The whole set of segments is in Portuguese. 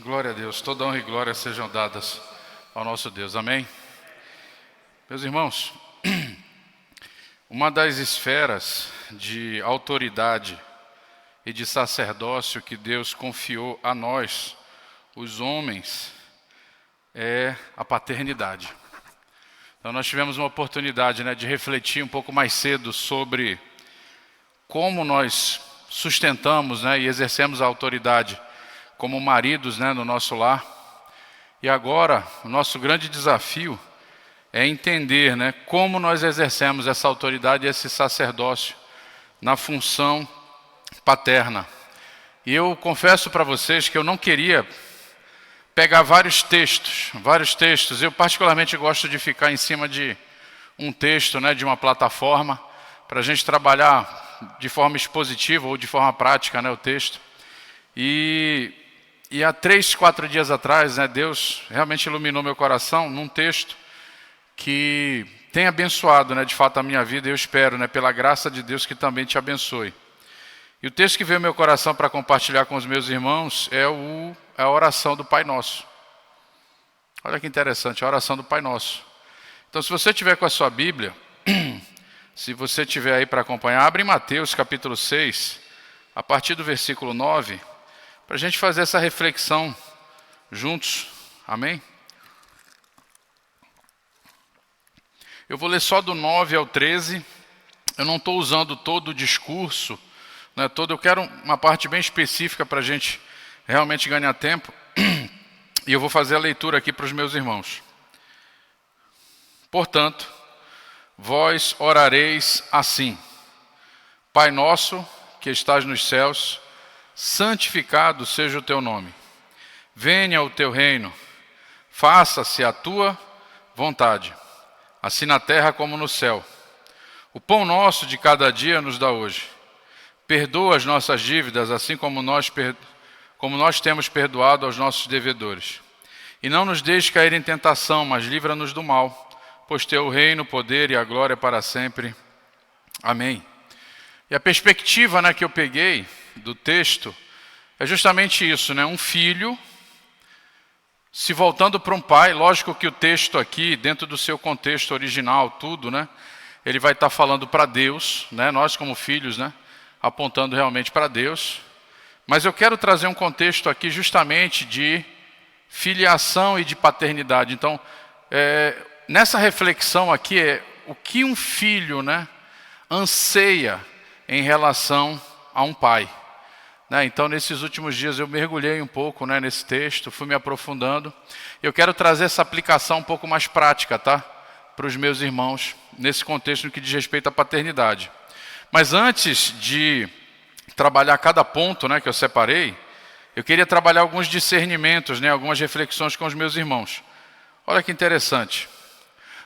Glória a Deus. Toda honra e glória sejam dadas ao nosso Deus. Amém? Meus irmãos, uma das esferas de autoridade e de sacerdócio que Deus confiou a nós, os homens, é a paternidade. Então nós tivemos uma oportunidade, de refletir um pouco mais cedo sobre como nós sustentamos, e exercemos a autoridade como maridos, no nosso lar. E agora, o nosso grande desafio é entender, como nós exercemos essa autoridade e esse sacerdócio na função paterna. E eu confesso para vocês que eu não queria pegar vários textos. Eu particularmente gosto de ficar em cima de um texto, de uma plataforma, para a gente trabalhar de forma expositiva ou de forma prática, o texto. E há 3, 4 dias atrás, Deus realmente iluminou meu coração num texto que tem abençoado, de fato, a minha vida. E eu espero, pela graça de Deus, que também te abençoe. E o texto que veio ao meu coração para compartilhar com os meus irmãos é a oração do Pai Nosso. Olha que interessante, a oração do Pai Nosso. Então, se você tiver com a sua Bíblia, se você tiver aí para acompanhar, abre em Mateus capítulo 6, a partir do versículo 9, para a gente fazer essa reflexão juntos. Amém? Eu vou ler só do 9 ao 13. Eu não estou usando todo o discurso, eu quero uma parte bem específica para a gente realmente ganhar tempo. E eu vou fazer a leitura aqui para os meus irmãos. Portanto, vós orareis assim: Pai nosso que estás nos céus, santificado seja o teu nome. Venha o teu reino, faça-se a tua vontade, assim na terra como no céu. O pão nosso de cada dia nos dá hoje. Perdoa as nossas dívidas, assim como nós temos perdoado aos nossos devedores. E não nos deixes cair em tentação, mas livra-nos do mal, pois teu o reino, o poder e a glória para sempre. Amém. E a perspectiva, que eu peguei do texto é justamente isso, um filho se voltando para um pai. Lógico que o texto aqui, dentro do seu contexto original, tudo, ele vai estar falando para Deus, nós como filhos, apontando realmente para Deus. Mas eu quero trazer um contexto aqui justamente de filiação e de paternidade. Então, nessa reflexão aqui é o que um filho, anseia em relação a um pai. Então, nesses últimos dias eu mergulhei um pouco, nesse texto, fui me aprofundando. Eu quero trazer essa aplicação um pouco mais prática, para os meus irmãos, nesse contexto no que diz respeito à paternidade. Mas antes de trabalhar cada ponto, que eu separei, eu queria trabalhar alguns discernimentos, algumas reflexões com os meus irmãos. Olha que interessante.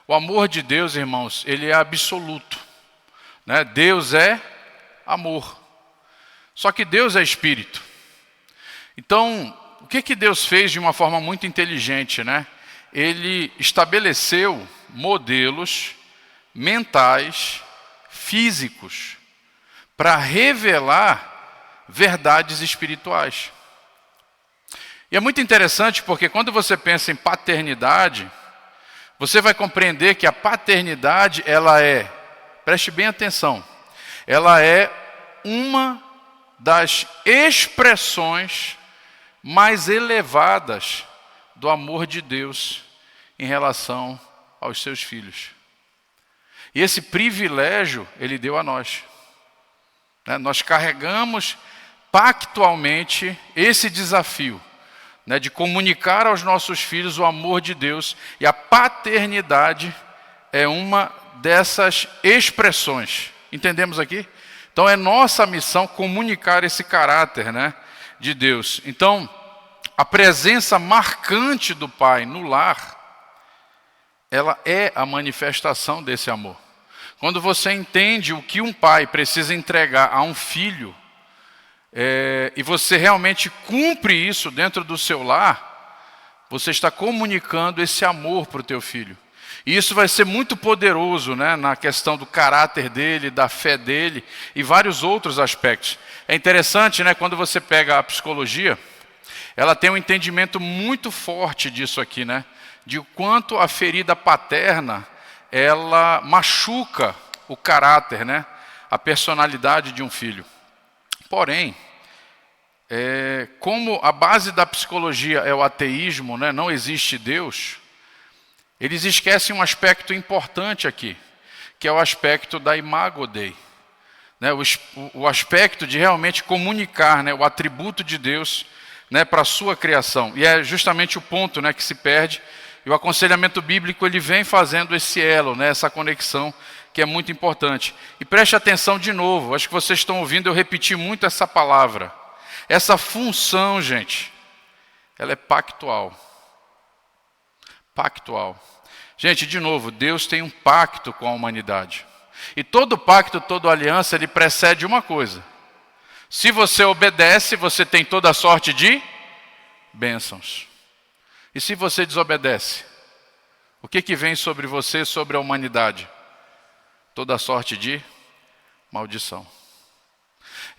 O amor de Deus, irmãos, ele é absoluto. Deus é amor. Só que Deus é espírito. Então, o que Deus fez de uma forma muito inteligente, Ele estabeleceu modelos mentais, físicos, para revelar verdades espirituais. E é muito interessante porque quando você pensa em paternidade, você vai compreender que a paternidade, preste bem atenção, ela é uma das expressões mais elevadas do amor de Deus em relação aos seus filhos. E esse privilégio Ele deu a nós. Nós carregamos pactualmente esse desafio, de comunicar aos nossos filhos o amor de Deus. E a paternidade é uma dessas expressões. Entendemos aqui? Então é nossa missão comunicar esse caráter, de Deus. Então, a presença marcante do Pai no lar, ela é a manifestação desse amor. Quando você entende o que um pai precisa entregar a um filho, e você realmente cumpre isso dentro do seu lar, você está comunicando esse amor para o teu filho. E isso vai ser muito poderoso, na questão do caráter dele, da fé dele e vários outros aspectos. É interessante, quando você pega a psicologia, ela tem um entendimento muito forte disso aqui, né? De quanto a ferida paterna, ela machuca o caráter, né? A personalidade de um filho. Porém, como a base da psicologia é o ateísmo, né? Não existe Deus, eles esquecem um aspecto importante aqui, que é o aspecto da imago Dei, né? O aspecto de realmente comunicar, né? O atributo de Deus, né? Para a sua criação. E é justamente o ponto, né? Que se perde. E o aconselhamento bíblico ele vem fazendo esse elo, né? Essa conexão que é muito importante. E preste atenção de novo, acho que vocês estão ouvindo eu repetir muito essa palavra. Essa função, gente, ela é pactual. Pactual. Gente, de novo, Deus tem um pacto com a humanidade. E todo pacto, toda aliança, ele precede uma coisa. Se você obedece, você tem toda a sorte de bênçãos. E se você desobedece, o que vem sobre você, sobre a humanidade? Toda a sorte de maldição.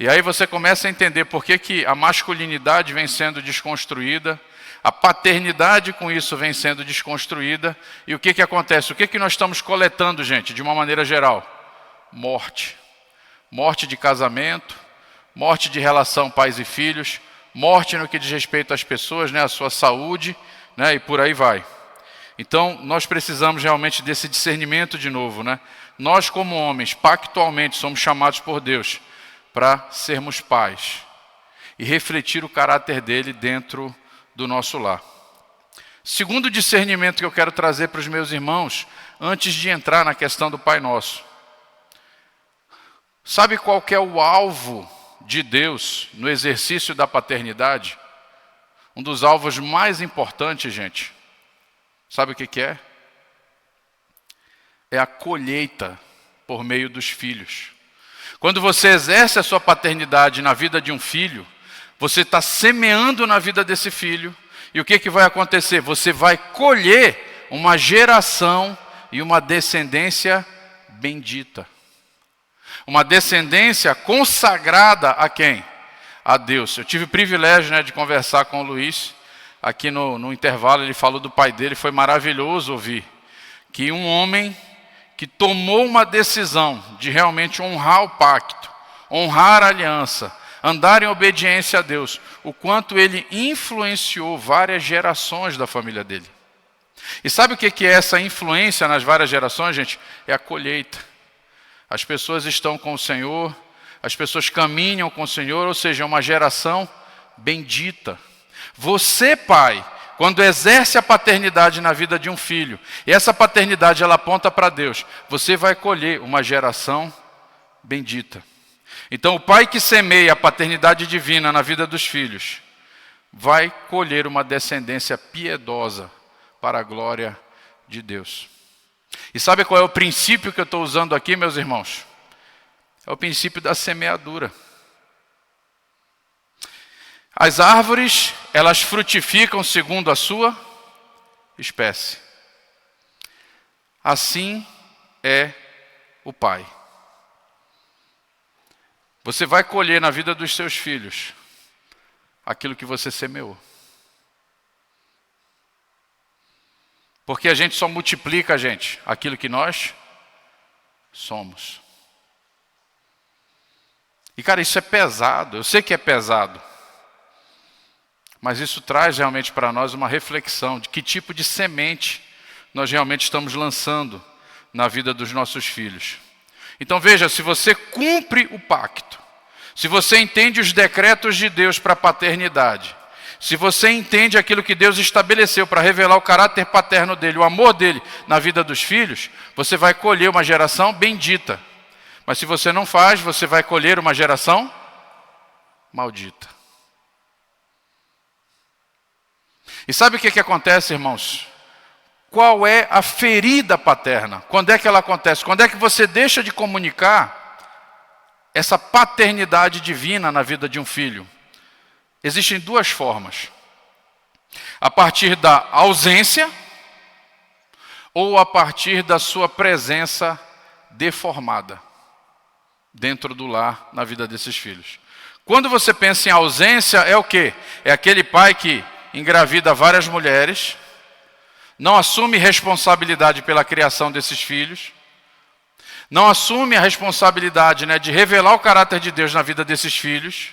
E aí você começa a entender por que a masculinidade vem sendo desconstruída, a paternidade com isso vem sendo desconstruída, e o que acontece? O que nós estamos coletando, gente, de uma maneira geral? Morte. Morte de casamento, morte de relação pais e filhos, morte no que diz respeito às pessoas, né, à sua saúde, né, e por aí vai. Então, nós precisamos realmente desse discernimento de novo, né? Nós, como homens, pactualmente somos chamados por Deus para sermos pais e refletir o caráter dele dentro do nosso lar. Segundo discernimento que eu quero trazer para os meus irmãos, antes de entrar na questão do Pai Nosso. Sabe qual que é o alvo de Deus no exercício da paternidade? Um dos alvos mais importantes, gente, sabe o que é? É a colheita por meio dos filhos. Quando você exerce a sua paternidade na vida de um filho, você está semeando na vida desse filho, e o que vai acontecer? Você vai colher uma geração e uma descendência bendita. Uma descendência consagrada a quem? A Deus. Eu tive o privilégio, né, de conversar com o Luiz, aqui no intervalo, ele falou do pai dele, foi maravilhoso ouvir que um homem que tomou uma decisão de realmente honrar o pacto, honrar a aliança, andar em obediência a Deus, o quanto ele influenciou várias gerações da família dele. E sabe o que é essa influência nas várias gerações, gente? É a colheita. As pessoas estão com o Senhor, as pessoas caminham com o Senhor, ou seja, é uma geração bendita. Você, pai, quando exerce a paternidade na vida de um filho, e essa paternidade ela aponta para Deus, você vai colher uma geração bendita. Então o pai que semeia a paternidade divina na vida dos filhos, vai colher uma descendência piedosa para a glória de Deus. E sabe qual é o princípio que eu estou usando aqui, meus irmãos? É o princípio da semeadura. As árvores, elas frutificam segundo a sua espécie. Assim é o Pai. Você vai colher na vida dos seus filhos aquilo que você semeou. Porque a gente só multiplica, gente, aquilo que nós somos. E, cara, isso é pesado. Eu sei que é pesado. Mas isso traz realmente para nós uma reflexão de que tipo de semente nós realmente estamos lançando na vida dos nossos filhos. Então veja, se você cumpre o pacto, se você entende os decretos de Deus para a paternidade, se você entende aquilo que Deus estabeleceu para revelar o caráter paterno dele, o amor dele na vida dos filhos, você vai colher uma geração bendita. Mas se você não faz, você vai colher uma geração maldita. E sabe o que acontece, irmãos? Qual é a ferida paterna? Quando é que ela acontece? Quando é que você deixa de comunicar essa paternidade divina na vida de um filho? Existem duas formas. A partir da ausência ou a partir da sua presença deformada dentro do lar, na vida desses filhos. Quando você pensa em ausência, é o quê? É aquele pai que engravida várias mulheres, não assume responsabilidade pela criação desses filhos, não assume a responsabilidade, de revelar o caráter de Deus na vida desses filhos.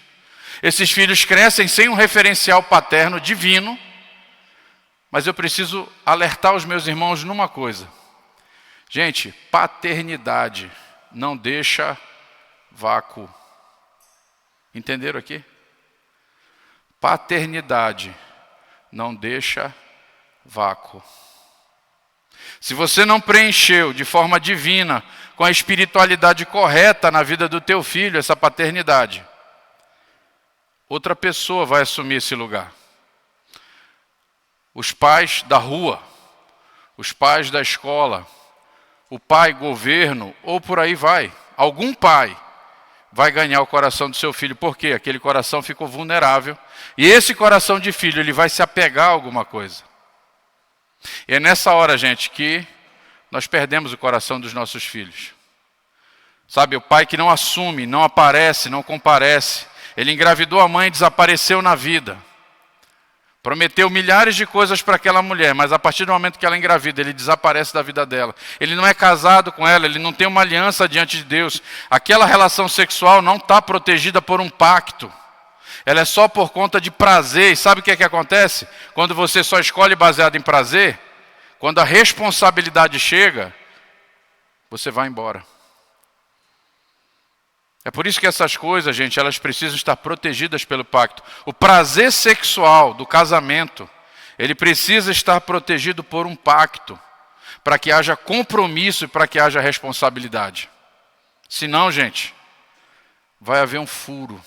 Esses filhos crescem sem um referencial paterno divino. Mas eu preciso alertar os meus irmãos numa coisa. Gente, paternidade não deixa vácuo. Entenderam aqui? Paternidade não deixa vácuo. Se você não preencheu de forma divina, com a espiritualidade correta na vida do teu filho, essa paternidade, outra pessoa vai assumir esse lugar. Os pais da rua, os pais da escola, o pai governo, ou por aí vai. Algum pai vai ganhar o coração do seu filho. Por quê? Aquele coração ficou vulnerável. E esse coração de filho, ele vai se apegar a alguma coisa. E é nessa hora, gente, que nós perdemos o coração dos nossos filhos. Sabe, o pai que não assume, não aparece, não comparece. Ele engravidou a mãe e desapareceu na vida. Prometeu milhares de coisas para aquela mulher, mas a partir do momento que ela engravida, ele desaparece da vida dela. Ele não é casado com ela, ele não tem uma aliança diante de Deus. Aquela relação sexual não está protegida por um pacto. Ela é só por conta de prazer. E sabe o que é que acontece? Quando você só escolhe baseado em prazer, quando a responsabilidade chega, você vai embora. É por isso que essas coisas, gente, elas precisam estar protegidas pelo pacto. O prazer sexual do casamento, ele precisa estar protegido por um pacto, para que haja compromisso e para que haja responsabilidade. Senão, gente, vai haver um furo,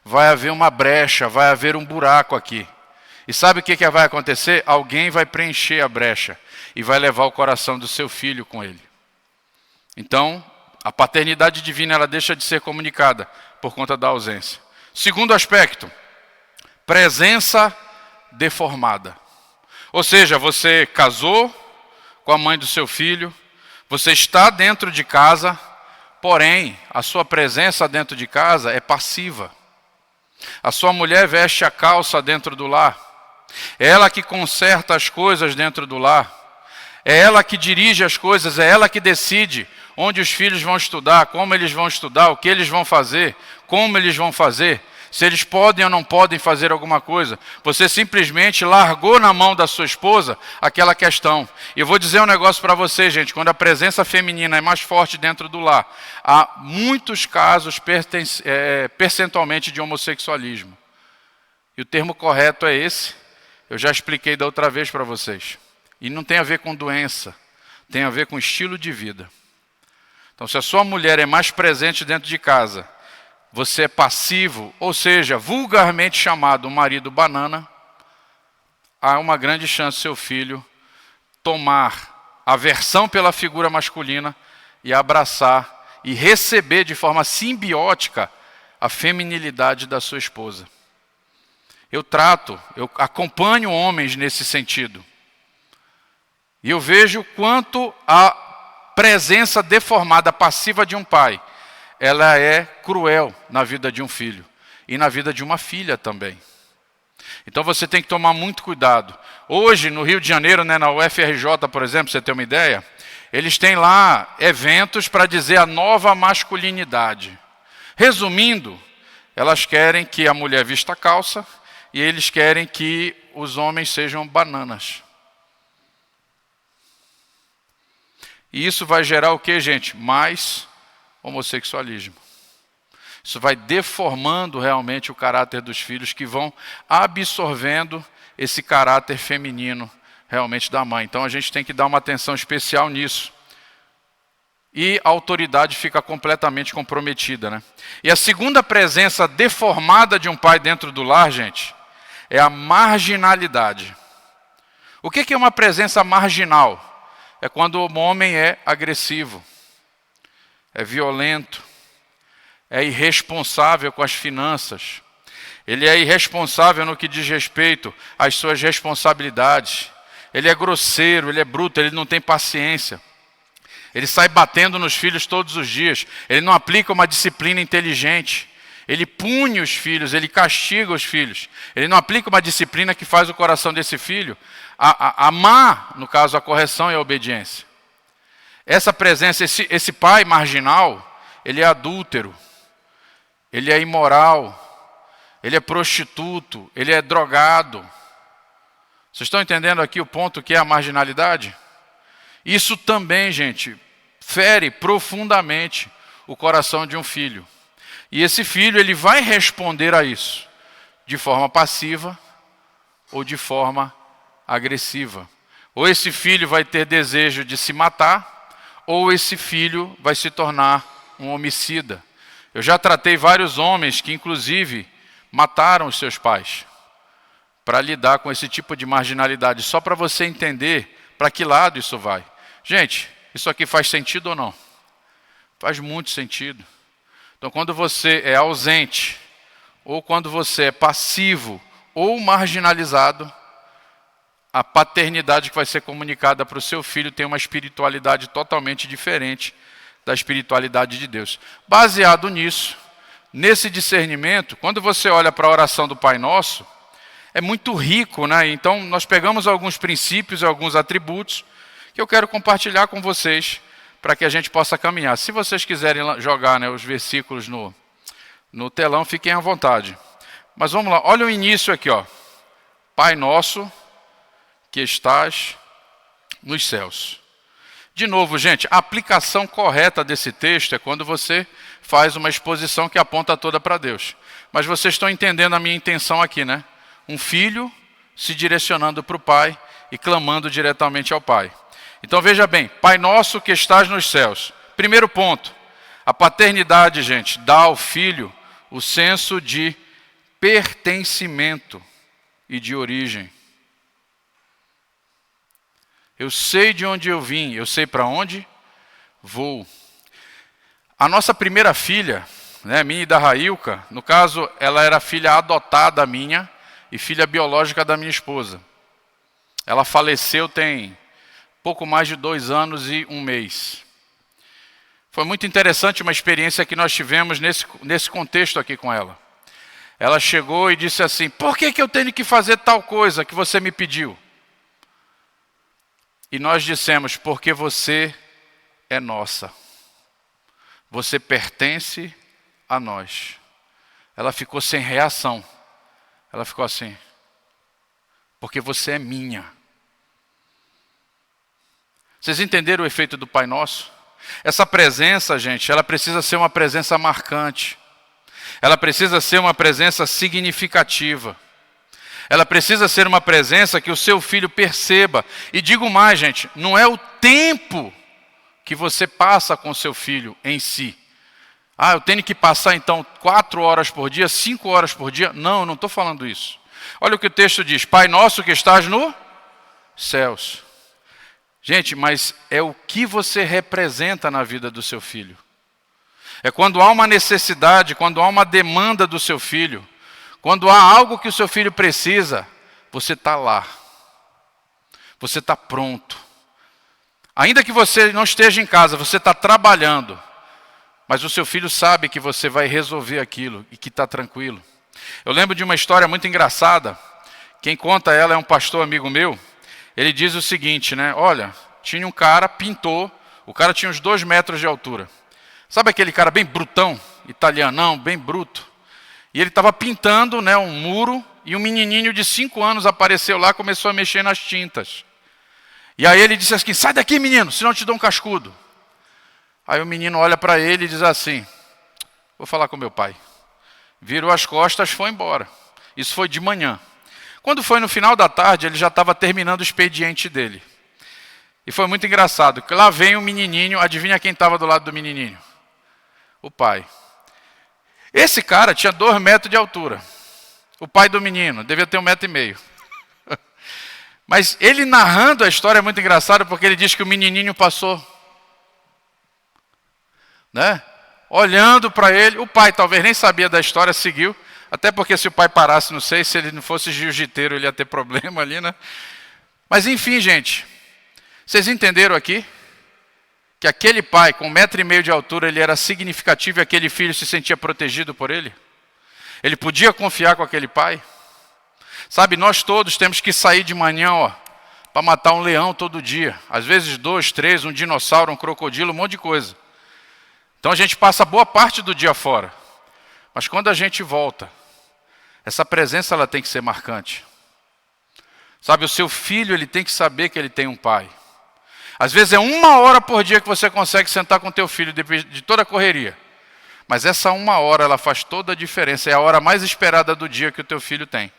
vai haver uma brecha, vai haver um buraco aqui. E sabe o que vai acontecer? Alguém vai preencher a brecha e vai levar o coração do seu filho com ele. Então, a paternidade divina, ela deixa de ser comunicada por conta da ausência. Segundo aspecto, presença deformada. Ou seja, você casou com a mãe do seu filho, você está dentro de casa, porém, a sua presença dentro de casa é passiva. A sua mulher veste a calça dentro do lar. É ela que conserta as coisas dentro do lar. É ela que dirige as coisas, é ela que decide onde os filhos vão estudar, como eles vão estudar, o que eles vão fazer, como eles vão fazer, se eles podem ou não podem fazer alguma coisa. Você simplesmente largou na mão da sua esposa aquela questão. E eu vou dizer um negócio para você, gente, quando a presença feminina é mais forte dentro do lar, há muitos casos percentualmente de homossexualismo. E o termo correto é esse, eu já expliquei da outra vez para vocês. E não tem a ver com doença, tem a ver com estilo de vida. Então, se a sua mulher é mais presente dentro de casa, você é passivo, ou seja, vulgarmente chamado marido banana, há uma grande chance seu filho tomar aversão pela figura masculina e abraçar e receber de forma simbiótica a feminilidade da sua esposa. Eu acompanho homens nesse sentido. E eu vejo quanto a presença deformada, passiva de um pai, ela é cruel na vida de um filho e na vida de uma filha também. Então você tem que tomar muito cuidado. Hoje, no Rio de Janeiro, na UFRJ, por exemplo, você tem uma ideia, eles têm lá eventos para dizer a nova masculinidade. Resumindo, elas querem que a mulher vista calça e eles querem que os homens sejam bananas. E isso vai gerar o que, gente? Mais homossexualismo. Isso vai deformando realmente o caráter dos filhos, que vão absorvendo esse caráter feminino realmente da mãe. Então a gente tem que dar uma atenção especial nisso. E a autoridade fica completamente comprometida, E a segunda presença deformada de um pai dentro do lar, gente, é a marginalidade. O que é uma presença marginal? É quando o homem é agressivo, é violento, é irresponsável com as finanças. Ele é irresponsável no que diz respeito às suas responsabilidades. Ele é grosseiro, ele é bruto, ele não tem paciência. Ele sai batendo nos filhos todos os dias. Ele não aplica uma disciplina inteligente. Ele pune os filhos, ele castiga os filhos. Ele não aplica uma disciplina que faz o coração desse filho amar, no caso, a correção e a obediência. Essa presença, esse pai marginal, ele é adúltero, ele é imoral, ele é prostituto, ele é drogado. Vocês estão entendendo aqui o ponto que é a marginalidade? Isso também, gente, fere profundamente o coração de um filho. E esse filho, ele vai responder a isso de forma passiva ou de forma agressiva. Ou esse filho vai ter desejo de se matar, ou esse filho vai se tornar um homicida. Eu já tratei vários homens que, inclusive, mataram os seus pais para lidar com esse tipo de marginalidade, só para você entender para que lado isso vai. Gente, isso aqui faz sentido ou não? Faz muito sentido. Então, quando você é ausente, ou quando você é passivo ou marginalizado, a paternidade que vai ser comunicada para o seu filho tem uma espiritualidade totalmente diferente da espiritualidade de Deus. Baseado nisso, nesse discernimento, quando você olha para a oração do Pai Nosso, é muito rico, né? Então, nós pegamos alguns princípios e alguns atributos que eu quero compartilhar com vocês para que a gente possa caminhar. Se vocês quiserem jogar, né, os versículos no telão, fiquem à vontade. Mas vamos lá, olha o início aqui, ó. Pai Nosso que estás nos céus. De novo, gente, a aplicação correta desse texto é quando você faz uma exposição que aponta toda para Deus. Mas vocês estão entendendo a minha intenção aqui, né? Um filho se direcionando para o Pai e clamando diretamente ao Pai. Então veja bem, Pai Nosso que estás nos céus. Primeiro ponto, a paternidade, gente, dá ao filho o senso de pertencimento e de origem. Eu sei de onde eu vim, eu sei para onde vou. A nossa primeira filha, né, minha e da Railca, no caso, ela era filha adotada minha e filha biológica da minha esposa. Ela faleceu tem pouco mais de 2 anos e 1 mês. Foi muito interessante uma experiência que nós tivemos nesse contexto aqui com ela. Ela chegou e disse assim: por que eu tenho que fazer tal coisa que você me pediu? E nós dissemos: porque você é nossa. Você pertence a nós. Ela ficou sem reação. Ela ficou assim: porque você é minha. Vocês entenderam o efeito do Pai Nosso? Essa presença, gente, ela precisa ser uma presença marcante. Ela precisa ser uma presença significativa. Ela precisa ser uma presença que o seu filho perceba. E digo mais, gente, não é o tempo que você passa com o seu filho em si. Ah, eu tenho que passar então 4 horas por dia, 5 horas por dia? Não, eu não estou falando isso. Olha o que o texto diz: Pai Nosso que estás nos céus. Gente, mas é o que você representa na vida do seu filho. É quando há uma necessidade, quando há uma demanda do seu filho, quando há algo que o seu filho precisa, você está lá. Você está pronto. Ainda que você não esteja em casa, você está trabalhando. Mas o seu filho sabe que você vai resolver aquilo e que está tranquilo. Eu lembro de uma história muito engraçada. Quem conta ela é um pastor amigo meu. Ele diz o seguinte, né? Olha, tinha um cara, pintor. O cara tinha uns 2 metros de altura. Sabe aquele cara bem brutão, italianão, bem bruto? E ele estava pintando, né, um muro, e um menininho de 5 anos apareceu lá e começou a mexer nas tintas. E aí ele disse assim: sai daqui, menino, senão eu te dou um cascudo. Aí o menino olha para ele e diz assim: vou falar com meu pai. Virou as costas, foi embora. Isso foi de manhã. Quando foi no final da tarde, ele já estava terminando o expediente dele. E foi muito engraçado, que lá vem o menininho, adivinha quem estava do lado do menininho? O pai. Esse cara tinha 2 metros de altura. O pai do menino devia ter 1,5 metro. Mas ele narrando a história é muito engraçado, porque ele diz que o menininho passou, né? Olhando para ele. O pai talvez nem sabia da história, seguiu. Até porque se o pai parasse, não sei, se ele não fosse jiu-jiteiro, ele ia ter problema ali, né? Mas enfim, gente. Vocês entenderam aqui? Que aquele pai com 1,5 metro de altura, ele era significativo e aquele filho se sentia protegido por ele? Ele podia confiar com aquele pai? Sabe, nós todos temos que sair de manhã, para matar um leão todo dia. Às vezes 2, 3, um dinossauro, um crocodilo, um monte de coisa. Então a gente passa boa parte do dia fora. Mas quando a gente volta, essa presença ela tem que ser marcante. Sabe, o seu filho ele tem que saber que ele tem um pai. Às vezes é 1 hora por dia que você consegue sentar com teu filho de toda a correria. Mas essa 1 hora ela faz toda a diferença. É a hora mais esperada do dia que o teu filho tem.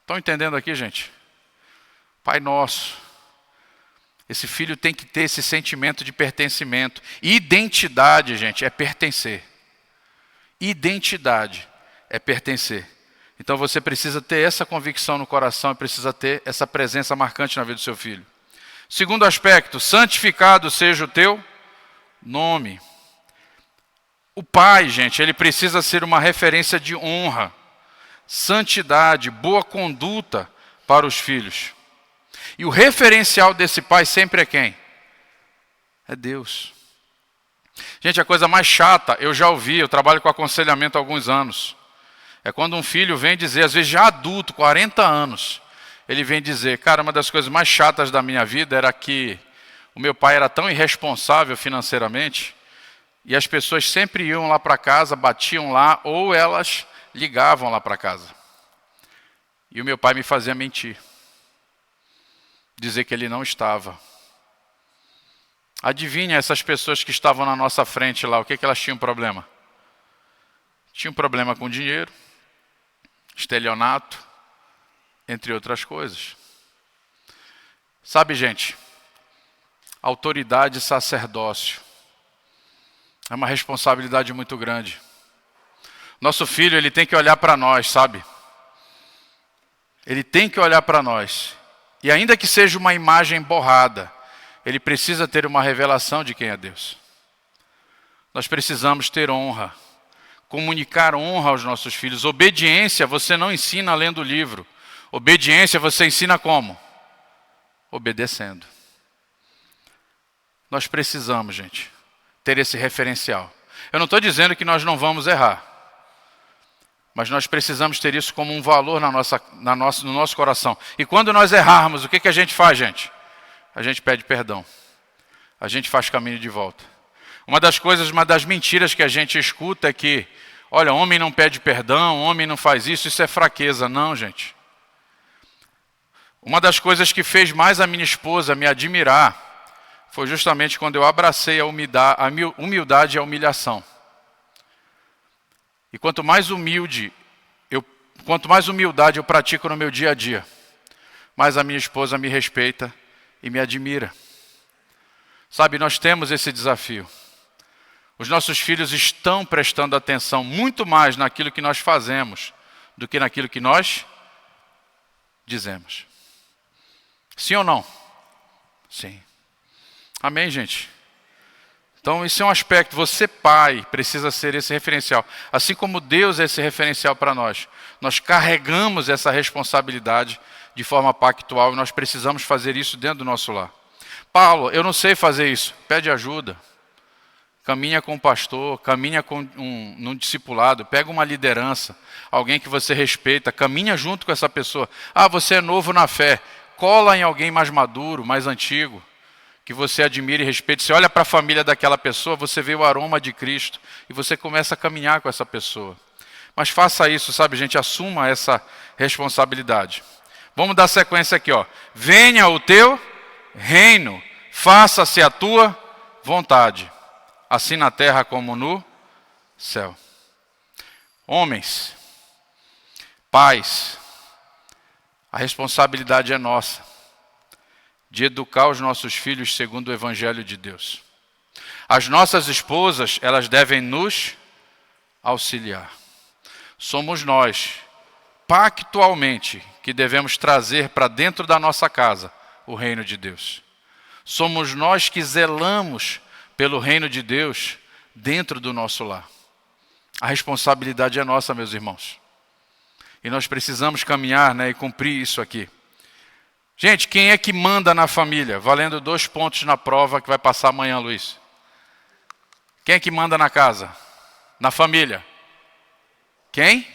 Estão entendendo aqui, gente? Pai nosso. Esse filho tem que ter esse sentimento de pertencimento. Identidade, gente, é pertencer. Identidade é pertencer. Então você precisa ter essa convicção no coração e precisa ter essa presença marcante na vida do seu filho. Segundo aspecto, santificado seja o teu nome. O pai, gente, ele precisa ser uma referência de honra, santidade, boa conduta para os filhos. E o referencial desse pai sempre é quem? É Deus. Gente, a coisa mais chata, eu já ouvi, eu trabalho com aconselhamento há alguns anos. É quando um filho vem dizer, às vezes já adulto, 40 anos, ele vem dizer, cara, uma das coisas mais chatas da minha vida era que o meu pai era tão irresponsável financeiramente, e as pessoas sempre iam lá para casa, batiam lá, ou elas ligavam lá para casa. E o meu pai me fazia mentir. Dizer que ele não estava. Adivinha essas pessoas que estavam na nossa frente lá, o que elas tinham problema? Tinham problema com dinheiro, estelionato, entre outras coisas. Sabe, gente, autoridade e sacerdócio é uma responsabilidade muito grande. Nosso filho, ele tem que olhar para nós, sabe? Ele tem que olhar para nós. E ainda que seja uma imagem borrada, ele precisa ter uma revelação de quem é Deus. Nós precisamos ter honra, comunicar honra aos nossos filhos. Obediência você não ensina lendo o livro. Obediência você ensina como? Obedecendo. Nós precisamos, gente, ter esse referencial. Eu não estou dizendo que nós não vamos errar. Mas nós precisamos ter isso como um valor no nosso coração. E quando nós errarmos, o que a gente faz, gente? A gente pede perdão. A gente faz caminho de volta. Uma das mentiras que a gente escuta é que, olha, homem não pede perdão, homem não faz isso, isso é fraqueza. Não, gente. Uma das coisas que fez mais a minha esposa me admirar foi justamente quando eu abracei a humildade e a humilhação. E quanto mais humildade eu pratico no meu dia a dia, mais a minha esposa me respeita e me admira. Sabe, nós temos esse desafio. Os nossos filhos estão prestando atenção muito mais naquilo que nós fazemos do que naquilo que nós dizemos. Sim ou não? Sim. Amém, gente? Então, isso é um aspecto. Você, pai, precisa ser esse referencial. Assim como Deus é esse referencial para nós. Nós carregamos essa responsabilidade de forma pactual e nós precisamos fazer isso dentro do nosso lar. Paulo, eu não sei fazer isso. Pede ajuda. Caminha com o pastor, caminha num discipulado, pega uma liderança, alguém que você respeita, caminha junto com essa pessoa. Ah, você é novo na fé. Cola em alguém mais maduro, mais antigo, que você admira e respeita. Você olha para a família daquela pessoa, você vê o aroma de Cristo e você começa a caminhar com essa pessoa. Mas faça isso, sabe, gente, assuma essa responsabilidade. Vamos dar sequência aqui, ó. Venha o teu reino, faça-se a tua vontade, assim na terra como no céu. Homens, pais, a responsabilidade é nossa de educar os nossos filhos segundo o Evangelho de Deus. As nossas esposas, elas devem nos auxiliar. Somos nós, pactualmente, que devemos trazer para dentro da nossa casa o reino de Deus. Somos nós que zelamos pelo reino de Deus dentro do nosso lar. A responsabilidade é nossa, meus irmãos. E nós precisamos caminhar, e cumprir isso aqui. Gente, quem é que manda na família? Valendo 2 pontos na prova que vai passar amanhã, Luiz. Quem é que manda na casa? Na família? Quem?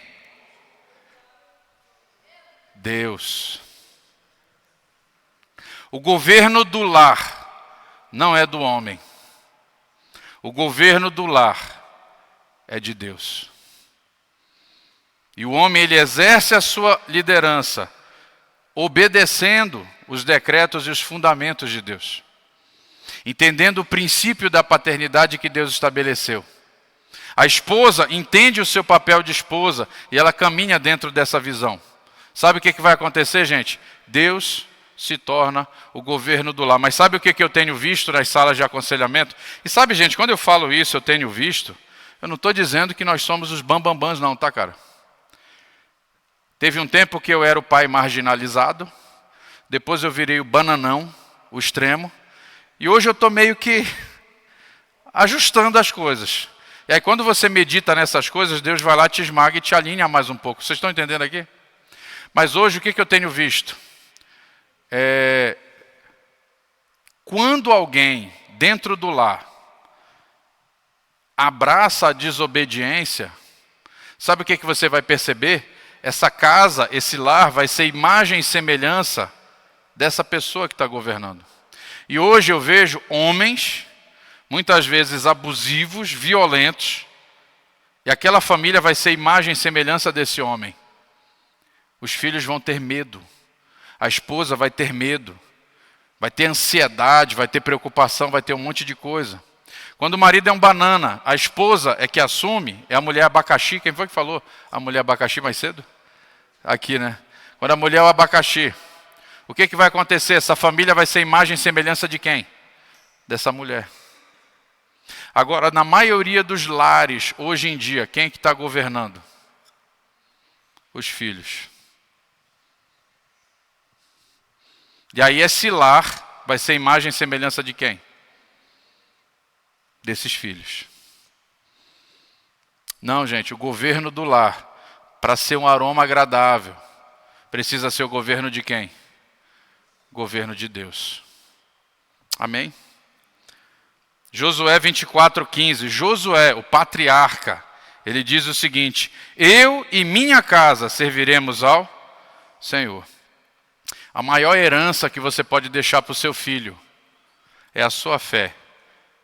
Deus. O governo do lar não é do homem. O governo do lar é de Deus. E o homem, ele exerce a sua liderança obedecendo os decretos e os fundamentos de Deus, entendendo o princípio da paternidade que Deus estabeleceu. A esposa entende o seu papel de esposa e ela caminha dentro dessa visão. Sabe o que vai acontecer, gente? Deus se torna o governo do lar. Mas sabe o que eu tenho visto nas salas de aconselhamento? E sabe, gente, quando eu falo isso, eu tenho visto, eu não estou dizendo que nós somos os bambambãs não, tá, cara? Teve um tempo que eu era o pai marginalizado, depois eu virei o bananão, o extremo, e hoje eu estou meio que ajustando as coisas. E aí quando você medita nessas coisas, Deus vai lá, te esmaga e te alinha mais um pouco. Vocês estão entendendo aqui? Mas hoje o que eu tenho visto? Quando alguém dentro do lar abraça a desobediência, sabe o que você vai perceber? Essa casa, esse lar vai ser imagem e semelhança dessa pessoa que está governando. E hoje eu vejo homens, muitas vezes abusivos, violentos, e aquela família vai ser imagem e semelhança desse homem. Os filhos vão ter medo, a esposa vai ter medo, vai ter ansiedade, vai ter preocupação, vai ter um monte de coisa. Quando o marido é um banana, a esposa é que assume, é a mulher abacaxi. Quem foi que falou a mulher abacaxi mais cedo? Aqui, né? Quando a mulher é o abacaxi, o que vai acontecer? Essa família vai ser imagem e semelhança de quem? Dessa mulher. Agora, na maioria dos lares, hoje em dia, quem é que está governando? Os filhos. E aí esse lar vai ser imagem e semelhança de quem? Desses filhos. Não, gente, o governo do lar, para ser um aroma agradável, precisa ser o governo de quem? Governo de Deus. Amém? Josué 24:15. Josué, o patriarca, ele diz o seguinte: eu e minha casa serviremos ao Senhor. A maior herança que você pode deixar para o seu filho é a sua fé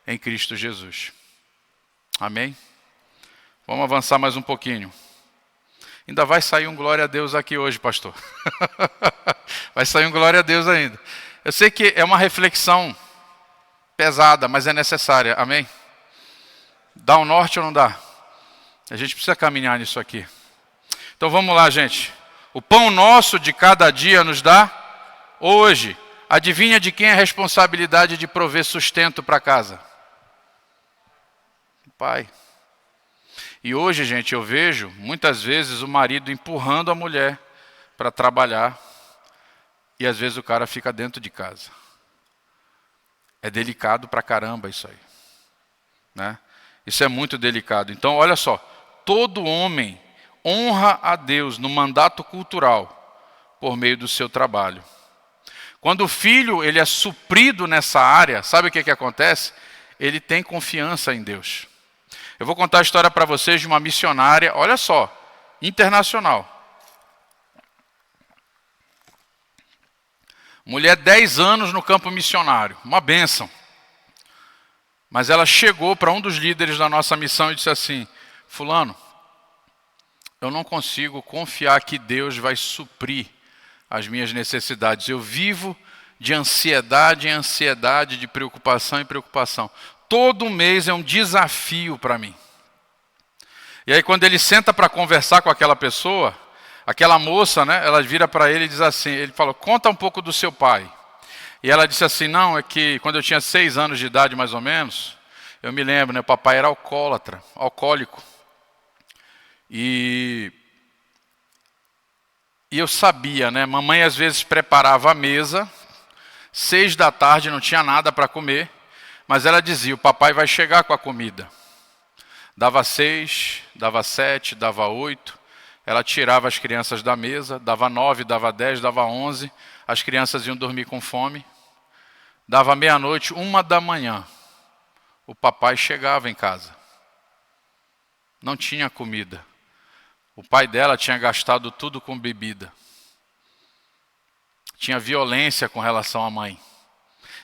em Cristo Jesus. Amém? Vamos avançar mais um pouquinho. Ainda vai sair um glória a Deus aqui hoje, pastor. Vai sair um glória a Deus ainda. Eu sei que é uma reflexão pesada, mas é necessária. Amém? Dá um norte ou não dá? A gente precisa caminhar nisso aqui. Então vamos lá, gente. O pão nosso de cada dia nos dá hoje. Adivinha de quem é a responsabilidade de prover sustento para casa? O pai. E hoje, gente, eu vejo muitas vezes o marido empurrando a mulher para trabalhar e às vezes o cara fica dentro de casa. É delicado pra caramba isso aí, né? Isso é muito delicado. Então, olha só, todo homem honra a Deus no mandato cultural por meio do seu trabalho. Quando o filho ele é suprido nessa área, sabe o que acontece? Ele tem confiança em Deus. Eu vou contar a história para vocês de uma missionária, olha só, internacional. Mulher 10 anos no campo missionário, uma bênção. Mas ela chegou para um dos líderes da nossa missão e disse assim: fulano, eu não consigo confiar que Deus vai suprir as minhas necessidades. Eu vivo de ansiedade em ansiedade, de preocupação em preocupação. Todo mês é um desafio para mim. E aí quando ele senta para conversar com aquela pessoa, aquela moça, né, ela vira para ele e diz assim, ele fala, conta um pouco do seu pai. E ela disse assim, não, é que quando eu tinha 6 anos de idade mais ou menos, eu me lembro, né, o papai era alcoólatra, alcoólico. E eu sabia, né, mamãe às vezes preparava a mesa, 6 da tarde não tinha nada para comer, mas ela dizia, o papai vai chegar com a comida. Dava 6, dava 7, dava 8, ela tirava as crianças da mesa, dava 9, dava 10, dava 11, as crianças iam dormir com fome. Dava meia-noite, 1 da manhã, o papai chegava em casa. Não tinha comida. O pai dela tinha gastado tudo com bebida. tinha violência com relação à mãe.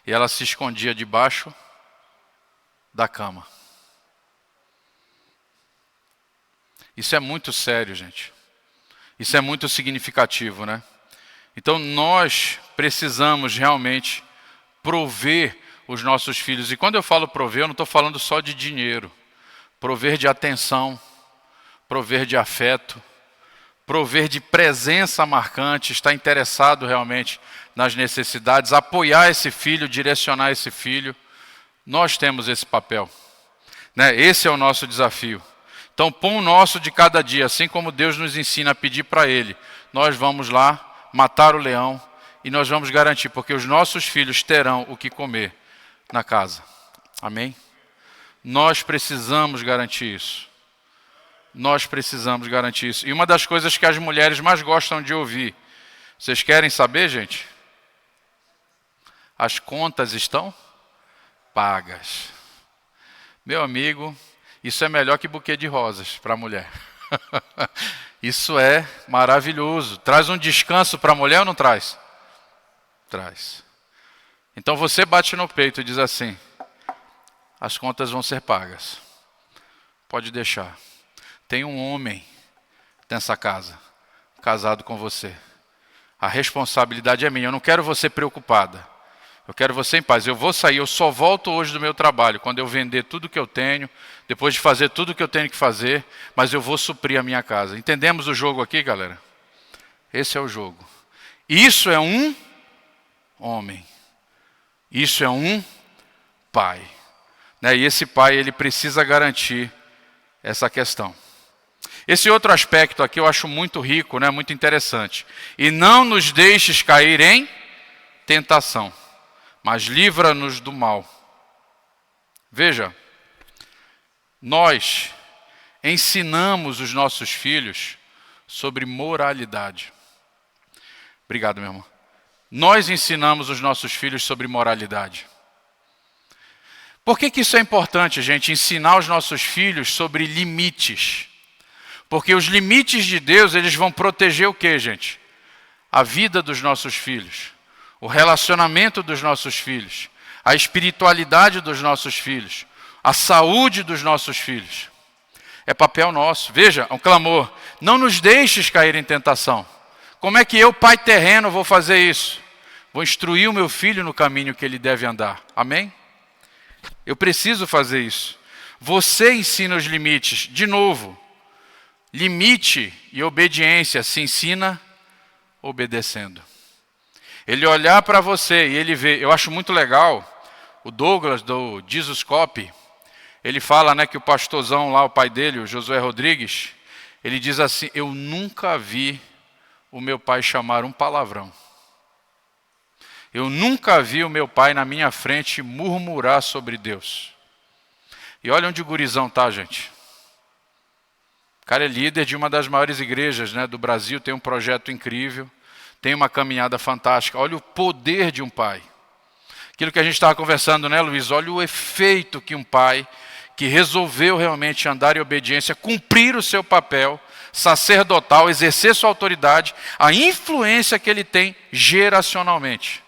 E ela se escondia debaixo da cama. Isso é muito sério, gente. Isso é muito significativo, né? Então nós precisamos realmente prover os nossos filhos. E quando eu falo prover, eu não estou falando só de dinheiro. Prover de atenção, prover de afeto, prover de presença marcante, estar interessado realmente nas necessidades, apoiar esse filho, direcionar esse filho. Nós temos esse papel, né? Esse é o nosso desafio. Então, pão nosso de cada dia, assim como Deus nos ensina a pedir para Ele, nós vamos lá matar o leão e nós vamos garantir, porque os nossos filhos terão o que comer na casa. Amém? Nós precisamos garantir isso. Nós precisamos garantir isso. E uma das coisas que as mulheres mais gostam de ouvir, vocês querem saber, gente? As contas estão pagas. Meu amigo, isso é melhor que buquê de rosas para a mulher. Isso é maravilhoso. Traz um descanso para a mulher ou não traz? Traz. Então você bate no peito e diz assim: as contas vão ser pagas. Pode deixar. Tem um homem nessa casa, casado com você. A responsabilidade é minha. Eu não quero você preocupada. Eu quero você em paz. Eu vou sair, eu só volto hoje do meu trabalho, quando eu vender tudo que eu tenho, depois de fazer tudo que eu tenho que fazer, mas eu vou suprir a minha casa. Entendemos o jogo aqui, galera? Esse é o jogo. Isso é um homem. Isso é um pai. Né? E esse pai, ele precisa garantir essa questão. Esse outro aspecto aqui eu acho muito rico, né? Muito interessante. E não nos deixes cair em tentação, mas livra-nos do mal. Veja, nós ensinamos os nossos filhos sobre moralidade. Obrigado, meu irmão. Nós ensinamos os nossos filhos sobre moralidade. Por que isso é importante, gente? Ensinar os nossos filhos sobre limites. Porque os limites de Deus, eles vão proteger o quê, gente? A vida dos nossos filhos, o relacionamento dos nossos filhos, a espiritualidade dos nossos filhos, a saúde dos nossos filhos. É papel nosso. Veja, um clamor: não nos deixes cair em tentação. Como é que eu, pai terreno, vou fazer isso? Vou instruir o meu filho no caminho que ele deve andar. Amém? Eu preciso fazer isso. Você ensina os limites. De novo, limite e obediência se ensina obedecendo. Ele olhar para você e ele vê. Eu acho muito legal, o Douglas do Jesus Cop, ele fala, né, que o pastorzão lá, o pai dele, o Josué Rodrigues, ele diz assim: eu nunca vi o meu pai chamar um palavrão. Eu nunca vi o meu pai na minha frente murmurar sobre Deus. E olha onde o gurizão tá, gente. O cara é líder de uma das maiores igrejas, né, do Brasil, tem um projeto incrível, tem uma caminhada fantástica. Olha o poder de um pai. Aquilo que a gente estava conversando, né, Luiz? Olha o efeito que um pai que resolveu realmente andar em obediência, cumprir o seu papel sacerdotal, exercer sua autoridade, a influência que ele tem geracionalmente.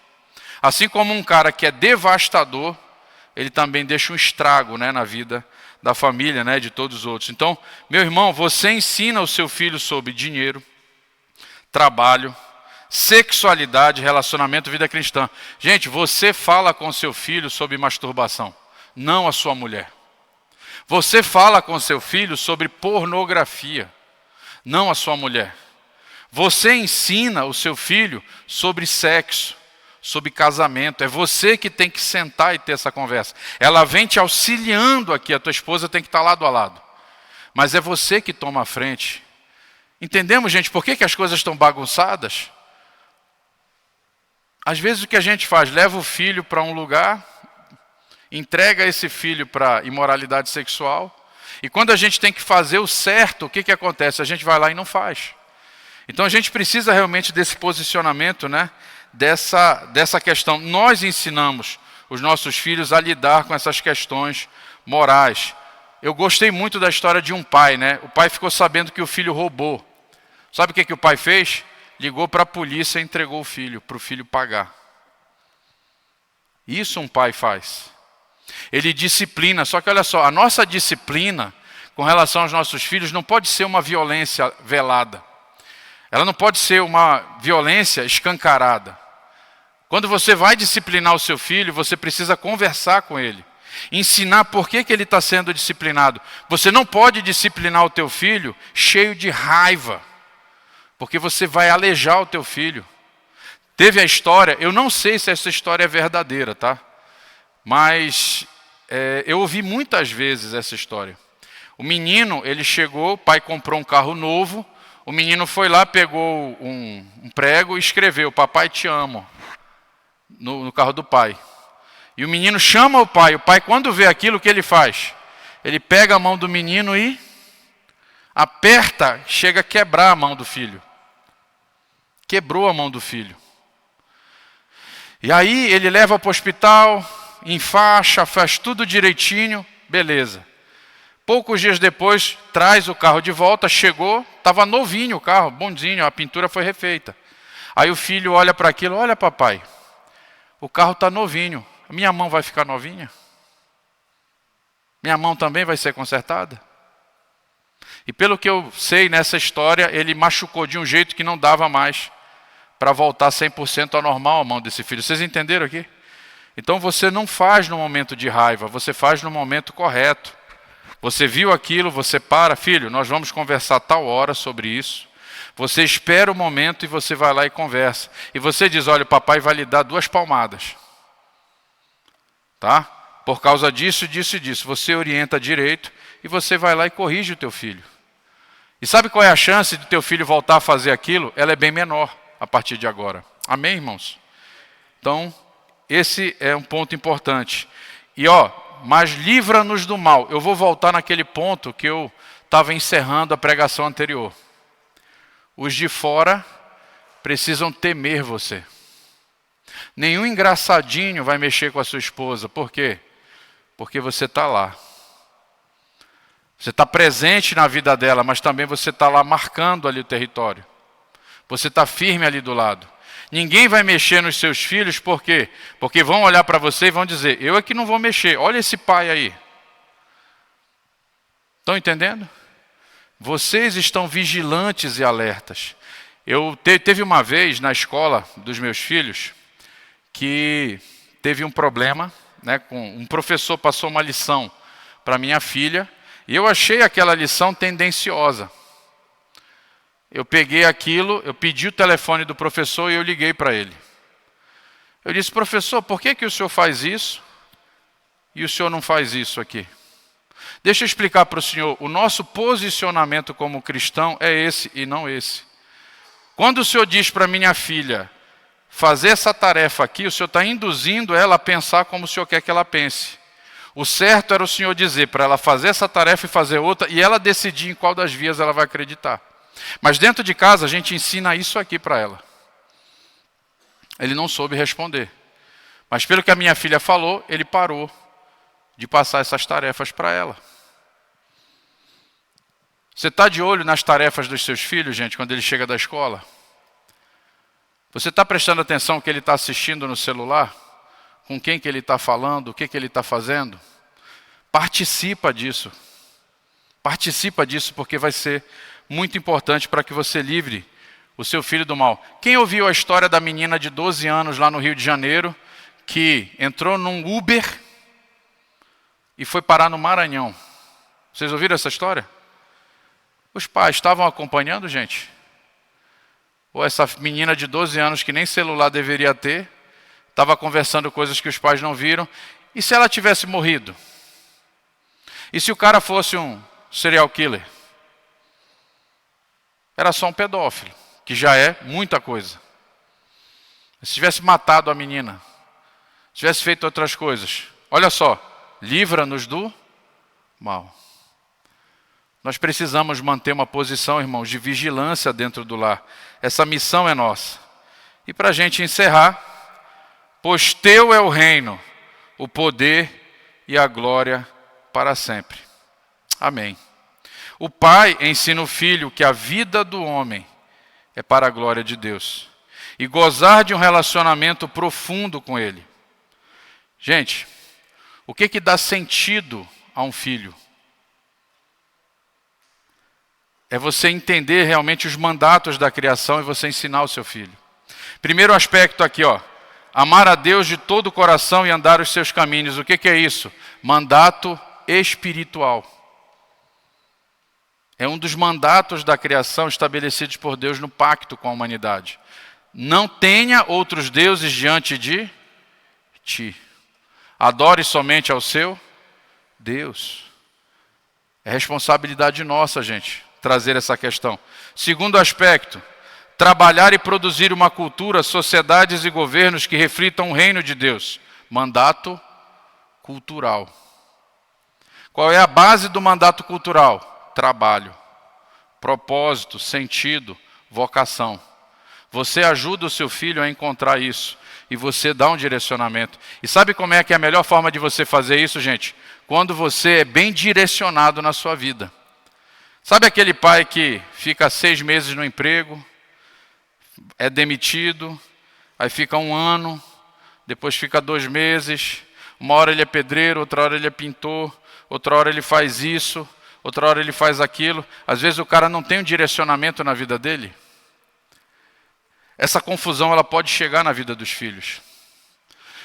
Assim como um cara que é devastador, ele também deixa um estrago, né, na vida da família, né, de todos os outros. Então, meu irmão, você ensina o seu filho sobre dinheiro, trabalho, sexualidade, relacionamento, vida cristã. Gente, você fala com seu filho sobre masturbação, não a sua mulher. Você fala com seu filho sobre pornografia, não a sua mulher. Você ensina o seu filho sobre sexo, sobre casamento. É você que tem que sentar e ter essa conversa. Ela vem te auxiliando aqui, a tua esposa tem que estar lado a lado. Mas é você que toma a frente. Entendemos, gente, por que as coisas estão bagunçadas? Às vezes o que a gente faz, leva o filho para um lugar, entrega esse filho para imoralidade sexual, e quando a gente tem que fazer o certo, o que acontece? A gente vai lá e não faz. Então a gente precisa realmente desse posicionamento, né? Dessa questão. Nós ensinamos os nossos filhos a lidar com essas questões morais. Eu gostei muito da história de um pai, né? O pai ficou sabendo que o filho roubou. Sabe o que o pai fez? ligou para a polícia e entregou o filho, para o filho pagar. Isso um pai faz. Ele disciplina, só que olha só, a nossa disciplina com relação aos nossos filhos não pode ser uma violência velada. Ela não pode ser uma violência escancarada. Quando você vai disciplinar o seu filho, você precisa conversar com ele. Ensinar por que ele está sendo disciplinado. Você não pode disciplinar o teu filho cheio de raiva. Porque você vai alejar o teu filho. Teve a história, eu não sei se essa história é verdadeira, tá? Mas eu ouvi muitas vezes essa história. O menino, ele chegou, o pai comprou um carro novo, o menino foi lá, pegou um prego e escreveu, papai te amo, no carro do pai. E o menino chama o pai quando vê aquilo, o que ele faz? Ele pega a mão do menino e aperta, chega a quebrar a mão do filho. Quebrou a mão do filho. E aí ele leva para o hospital, enfaixa, faz tudo direitinho, beleza. Poucos dias depois, traz o carro de volta, chegou, estava novinho o carro, bonzinho, a pintura foi refeita. Aí o filho olha para aquilo, olha papai, o carro está novinho, minha mão vai ficar novinha? Minha mão também vai ser consertada? E pelo que eu sei nessa história, ele machucou de um jeito que não dava mais para voltar 100% ao normal a mão desse filho. Vocês entenderam aqui? Então você não faz no momento de raiva, você faz no momento correto. Você viu aquilo, você para, filho, nós vamos conversar tal hora sobre isso. Você espera o momento e você vai lá e conversa. E você diz, olha, o papai vai lhe dar 2 palmadas. Tá? Por causa disso, disso e disso. Você orienta direito e você vai lá e corrige o teu filho. E sabe qual é a chance de teu filho voltar a fazer aquilo? Ela é bem menor a partir de agora. Amém, irmãos? Então, esse é um ponto importante. E mas livra-nos do mal. Eu vou voltar naquele ponto que eu estava encerrando a pregação anterior. Os de fora precisam temer você. Nenhum engraçadinho vai mexer com a sua esposa. Por quê? Porque você está lá. Você está presente na vida dela, mas também você está lá marcando ali o território. Você está firme ali do lado. Ninguém vai mexer nos seus filhos, por quê? Porque vão olhar para você e vão dizer, eu é que não vou mexer, olha esse pai aí. Estão entendendo? Vocês estão vigilantes e alertas. Teve uma vez na escola dos meus filhos, que teve um problema, né, um professor passou uma lição para minha filha, e eu achei aquela lição tendenciosa. Eu peguei aquilo, eu pedi o telefone do professor e eu liguei para ele. Eu disse, professor, por que o senhor faz isso e o senhor não faz isso aqui? Deixa eu explicar para o senhor, o nosso posicionamento como cristão é esse e não esse. Quando o senhor diz para minha filha fazer essa tarefa aqui, o senhor está induzindo ela a pensar como o senhor quer que ela pense. O certo era o senhor dizer para ela fazer essa tarefa e fazer outra e ela decidir em qual das vias ela vai acreditar. Mas dentro de casa a gente ensina isso aqui para ela. Ele não soube responder. Mas pelo que a minha filha falou, ele parou de passar essas tarefas para ela. Você está de olho nas tarefas dos seus filhos, gente, quando ele chega da escola? Você está prestando atenção no que ele está assistindo no celular? Com quem que ele está falando? O que ele está fazendo? Participa disso. Participa disso porque vai ser muito importante para que você livre o seu filho do mal. Quem ouviu a história da menina de 12 anos lá no Rio de Janeiro, que entrou num Uber e foi parar no Maranhão? Vocês ouviram essa história? Os pais estavam acompanhando, gente? Ou essa menina de 12 anos que nem celular deveria ter, estava conversando coisas que os pais não viram. E se ela tivesse morrido? E se o cara fosse um serial killer? Era só um pedófilo, que já é muita coisa. Se tivesse matado a menina, se tivesse feito outras coisas, olha só, livra-nos do mal. Nós precisamos manter uma posição, irmãos, de vigilância dentro do lar. Essa missão é nossa. E para a gente encerrar, pois teu é o reino, o poder e a glória para sempre. Amém. O pai ensina o filho que a vida do homem é para a glória de Deus. E gozar de um relacionamento profundo com Ele. Gente, o que dá sentido a um filho? É você entender realmente os mandatos da criação e você ensinar o seu filho. Primeiro aspecto aqui, ó. Amar a Deus de todo o coração e andar os seus caminhos. O que é isso? Mandato espiritual. É um dos mandatos da criação estabelecidos por Deus no pacto com a humanidade. Não tenha outros deuses diante de ti. Adore somente ao seu Deus. É responsabilidade nossa, gente, trazer essa questão. Segundo aspecto, trabalhar e produzir uma cultura, sociedades e governos que reflitam o reino de Deus. Mandato cultural. Qual é a base do mandato cultural? Trabalho, propósito, sentido, vocação. Você ajuda o seu filho a encontrar isso e você dá um direcionamento. E sabe como é que é a melhor forma de você fazer isso, gente? Quando você é bem direcionado na sua vida. Sabe aquele pai que fica 6 meses no emprego, é demitido, aí fica 1 ano, depois fica 2 meses, uma hora ele é pedreiro, outra hora ele é pintor, outra hora ele faz isso, outra hora ele faz aquilo. Às vezes o cara não tem um direcionamento na vida dele. Essa confusão ela pode chegar na vida dos filhos.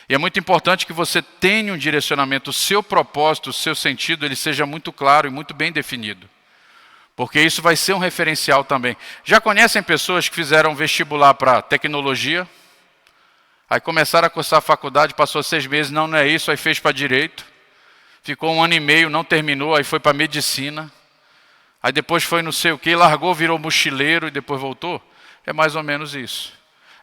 E é muito importante que você tenha um direcionamento, o seu propósito, o seu sentido, ele seja muito claro e muito bem definido. Porque isso vai ser um referencial também. Já conhecem pessoas que fizeram vestibular para tecnologia? Aí começaram a cursar a faculdade, passou 6 meses, não é isso, aí fez para direito. Ficou 1 ano e meio, não terminou, aí foi para medicina. Aí depois foi não sei o que, largou, virou mochileiro e depois voltou. É mais ou menos isso.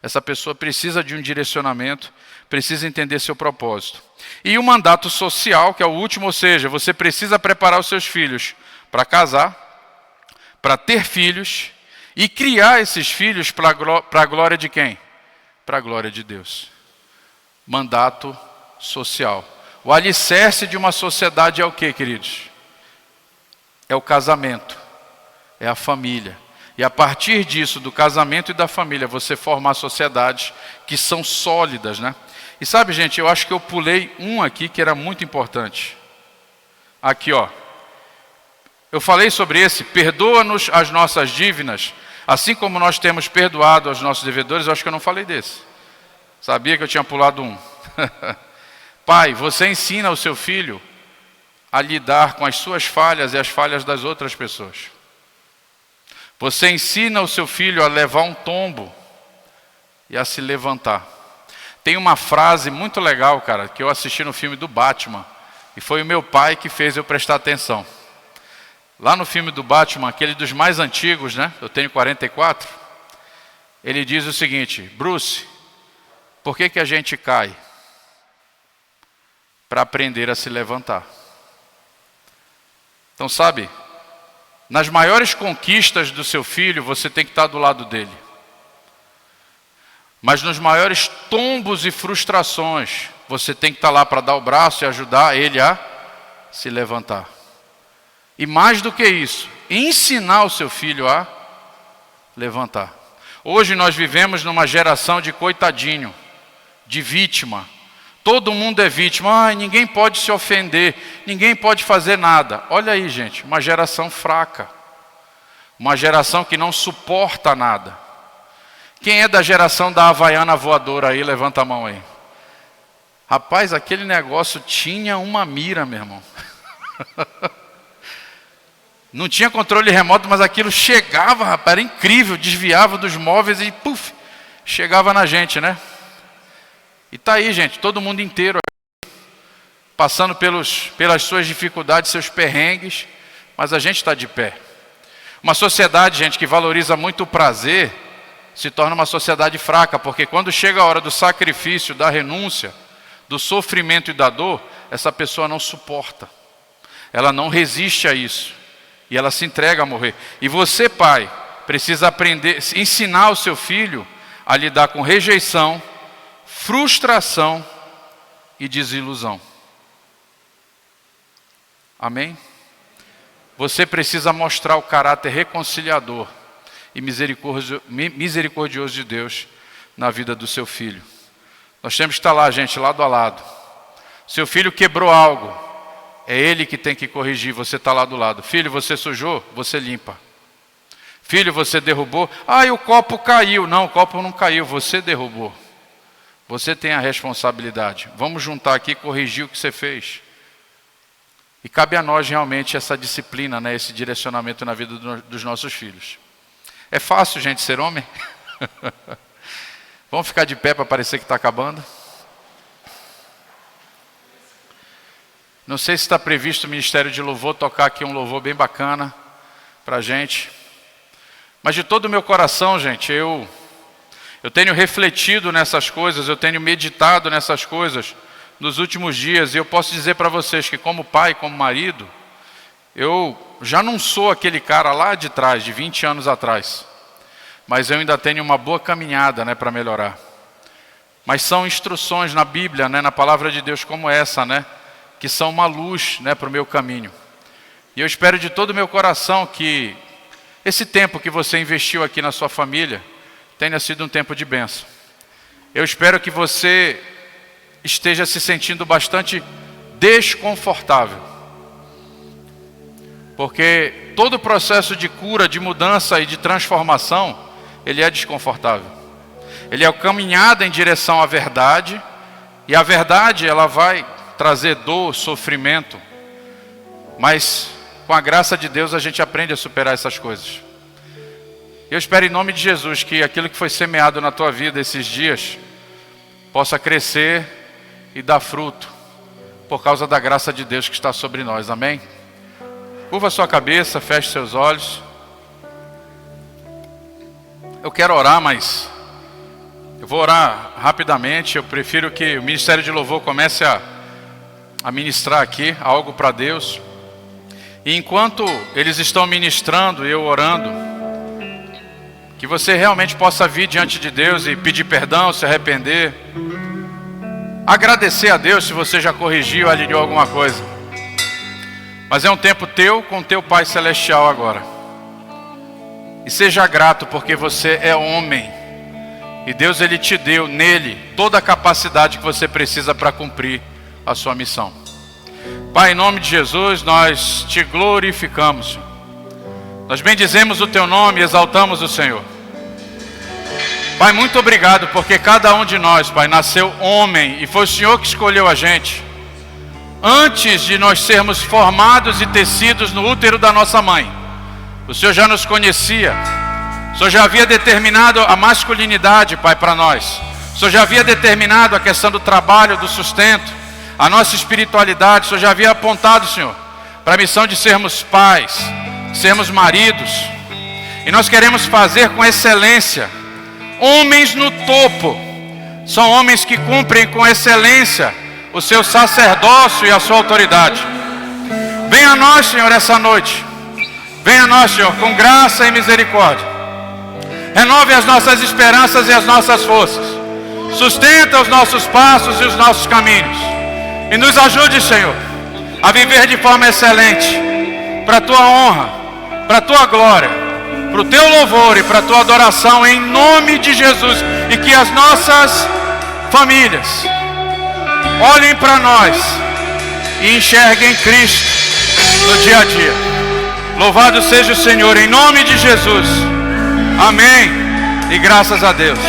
Essa pessoa precisa de um direcionamento, precisa entender seu propósito. E o mandato social, que é o último, ou seja, você precisa preparar os seus filhos para casar, para ter filhos e criar esses filhos para a glória de quem? Para a glória de Deus. Mandato social. O alicerce de uma sociedade é o que, queridos? É o casamento, é a família. E a partir disso, do casamento e da família, você formar sociedades que são sólidas, né? E sabe, gente, eu acho que eu pulei um aqui que era muito importante. Aqui, ó. Eu falei sobre esse, perdoa-nos as nossas dívidas, assim como nós temos perdoado aos nossos devedores. Eu acho que eu não falei desse. Sabia que eu tinha pulado um. Pai, você ensina o seu filho a lidar com as suas falhas e as falhas das outras pessoas. Você ensina o seu filho a levar um tombo e a se levantar. Tem uma frase muito legal, cara, que eu assisti no filme do Batman. E foi o meu pai que fez eu prestar atenção. Lá no filme do Batman, aquele dos mais antigos, né? Eu tenho 44. Ele diz o seguinte: Bruce, por que a gente cai? Para aprender a se levantar. Então, sabe, nas maiores conquistas do seu filho, você tem que estar do lado dele. Mas nos maiores tombos e frustrações, você tem que estar lá para dar o braço e ajudar ele a se levantar. E mais do que isso, ensinar o seu filho a levantar. Hoje nós vivemos numa geração de coitadinho, de vítima. Todo mundo é vítima. Ai, ninguém pode se ofender, ninguém pode fazer nada. Olha aí, gente, uma geração fraca. Uma geração que não suporta nada. Quem é da geração da Havaiana voadora aí, levanta a mão aí. Rapaz, aquele negócio tinha uma mira, meu irmão. Não tinha controle remoto, mas aquilo chegava, rapaz, era incrível, desviava dos móveis e puf, chegava na gente, né? E tá aí, gente, todo mundo inteiro passando pelas suas dificuldades, seus perrengues, mas a gente está de pé. Uma sociedade, gente, que valoriza muito o prazer, se torna uma sociedade fraca, porque quando chega a hora do sacrifício, da renúncia, do sofrimento e da dor, essa pessoa não suporta. Ela não resiste a isso. E ela se entrega a morrer. E você, pai, precisa aprender, ensinar o seu filho a lidar com rejeição, frustração e desilusão. Amém? Você precisa mostrar o caráter reconciliador e misericordioso de Deus na vida do seu filho. Nós temos que estar lá, gente, lado a lado. Seu filho quebrou algo, é ele que tem que corrigir, você está lá do lado. Filho, você sujou, você limpa. Filho, você derrubou, e o copo caiu. Não, o copo não caiu, você derrubou. Você tem a responsabilidade. Vamos juntar aqui e corrigir o que você fez. E cabe a nós realmente essa disciplina, né, esse direcionamento na vida dos nossos filhos. É fácil, gente, ser homem? Vamos ficar de pé para parecer que está acabando? Não sei se está previsto o Ministério de Louvor tocar aqui um louvor bem bacana para a gente. Mas de todo o meu coração, gente, eu tenho refletido nessas coisas, eu tenho meditado nessas coisas nos últimos dias. E eu posso dizer para vocês que como pai, como marido, eu já não sou aquele cara lá de trás, de 20 anos atrás. Mas eu ainda tenho uma boa caminhada, né, para melhorar. Mas são instruções na Bíblia, né, na palavra de Deus como essa, né, que são uma luz, né, para o meu caminho. E eu espero de todo o meu coração que esse tempo que você investiu aqui na sua família tenha sido um tempo de bênção. Eu espero que você esteja se sentindo bastante desconfortável. Porque todo o processo de cura, de mudança e de transformação, ele é desconfortável. Ele é a caminhada em direção à verdade. E a verdade, ela vai trazer dor, sofrimento. Mas com a graça de Deus a gente aprende a superar essas coisas. Eu espero em nome de Jesus que aquilo que foi semeado na tua vida esses dias possa crescer e dar fruto por causa da graça de Deus que está sobre nós. Amém? Curva sua cabeça, feche seus olhos. Eu quero orar, mas eu vou orar rapidamente. Eu prefiro que o Ministério de Louvor comece a ministrar aqui algo para Deus. E enquanto eles estão ministrando e eu orando, que você realmente possa vir diante de Deus e pedir perdão, se arrepender. Agradecer a Deus se você já corrigiu, alinhou alguma coisa. Mas é um tempo teu com teu Pai Celestial agora. E seja grato porque você é homem. E Deus, Ele te deu nele toda a capacidade que você precisa para cumprir a sua missão. Pai, em nome de Jesus, nós te glorificamos. Nós bendizemos o teu nome e exaltamos o Senhor. Pai, muito obrigado porque cada um de nós, Pai, nasceu homem e foi o Senhor que escolheu a gente. Antes de nós sermos formados e tecidos no útero da nossa mãe, o Senhor já nos conhecia. O Senhor já havia determinado a masculinidade, Pai, para nós. O Senhor já havia determinado a questão do trabalho, do sustento, a nossa espiritualidade. O Senhor já havia apontado, Senhor, para a missão de sermos pais, de sermos maridos. E nós queremos fazer com excelência. Homens no topo são homens que cumprem com excelência o seu sacerdócio e a sua autoridade. Venha a nós, Senhor, essa noite. Venha a nós, Senhor, com graça e misericórdia. Renove as nossas esperanças e as nossas forças. Sustenta os nossos passos e os nossos caminhos. E nos ajude, Senhor, a viver de forma excelente, para a tua honra, para a tua glória, para o teu louvor e para a tua adoração, em nome de Jesus. E que as nossas famílias olhem para nós e enxerguem Cristo no dia a dia. Louvado seja o Senhor, em nome de Jesus. Amém. E graças a Deus.